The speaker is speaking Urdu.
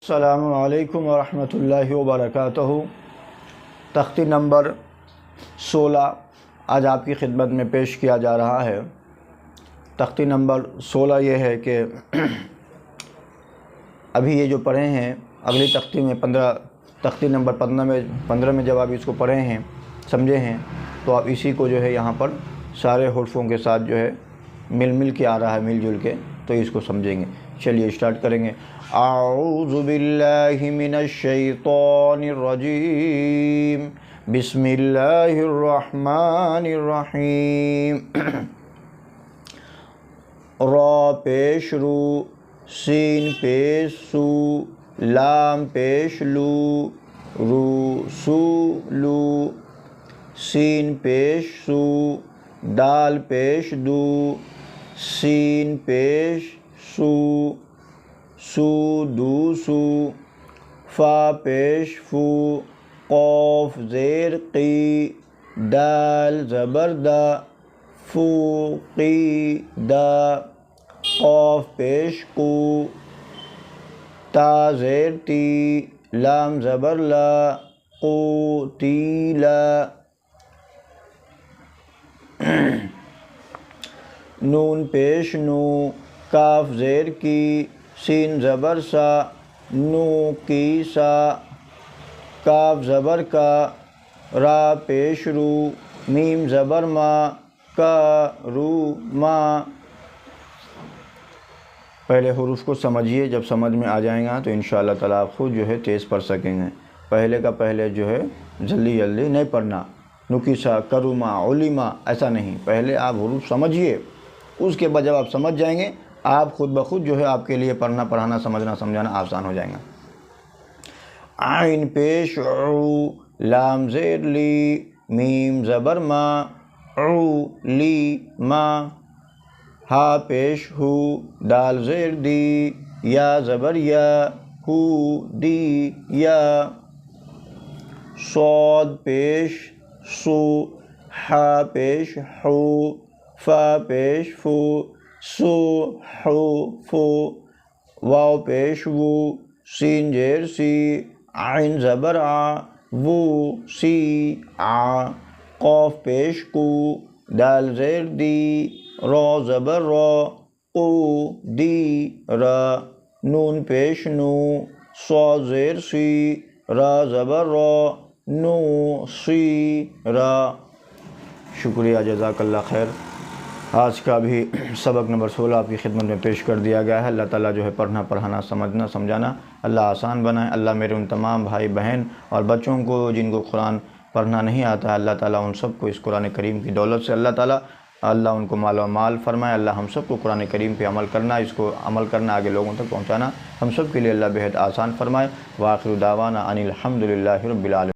السلام علیکم ورحمۃ اللہ وبرکاتہ۔ تختی نمبر 16 آج آپ کی خدمت میں پیش کیا جا رہا ہے۔ تختی نمبر 16 یہ ہے کہ ابھی یہ جو پڑھے ہیں اگلی تختی میں تختی نمبر 15 میں جب آپ اس کو پڑھے ہیں سمجھے ہیں تو آپ اسی کو جو ہے یہاں پر سارے حرفوں کے ساتھ جو ہے مل کے آ رہا ہے، مل جل کے، تو اس کو سمجھیں گے۔ چلیے اسٹارٹ کریں گے۔ اعوذ باللہ من الشیطان الرجیم، بسم اللہ الرحمن الرحیم۔ را پیش رو، سین پیش سو، لام پیش لو، رو سو لو، سین پیش سو، دال پیش دو، سین پیش سو، سو دو سو، فا پیش فو، قوف زیر قی، دال زبر دا، فو قی دا، قوف پیش قو، تا زیر تی، لام زبر لا، قو تی لا، نون پیش نو، کاف زیر کی، سین زبر سا، نو کی سا، کاف زبر کا، را پیش رو، میم زبر ما، کا رو ما۔ پہلے حروف کو سمجھیے، جب سمجھ میں آ جائیں گا تو انشاءاللہ تعالیٰ آپ خود جو ہے تیز پڑھ سکیں گے۔ پہلے کا پہلے جو ہے جلدی نہیں پڑھنا، نکیسا کروما علما ایسا نہیں، پہلے آپ حروف سمجھیے، اس کے بعد جب آپ سمجھ جائیں گے آپ خود بخود جو ہے آپ کے لیے پڑھنا پڑھانا سمجھنا سمجھانا آسان ہو جائیں گا۔ عین پیش عو، لام زیر لی، میم زبر ما، عو لی ما، ہا پیش ہو، دال زیر دی، یا زبر یا، ہو دی یا، صاد پیش سو، ہا پیش ہو، فا پیش فو، سو ہو فو، واو پیش وو، سین زیر سی، عین زبر آ، وو سی آ، قوف پیش کو، دال زیر دی، را زبر را، قو دی را، نون پیش نو، صاد زیر سی، را زبر را، نو سی را۔ شکریہ، جزاک اللہ خیر۔ آج کا بھی سبق نمبر 16 آپ کی خدمت میں پیش کر دیا گیا ہے۔ اللہ تعالیٰ جو ہے پڑھنا پڑھانا سمجھنا سمجھانا اللہ آسان بنائے۔ اللہ میرے ان تمام بھائی بہن اور بچوں کو جن کو قرآن پڑھنا نہیں آتا ہے، اللہ تعالیٰ ان سب کو اس قرآن کریم کی دولت سے اللہ ان کو مال و مال فرمائے۔ اللہ ہم سب کو قرآن کریم پہ عمل کرنا، اس کو عمل کرنا، آگے لوگوں تک پہنچانا ہم سب کے لیے اللہ بہت آسان فرمائے۔ وآخر دعوانا ان الحمد للہ رب العالمین۔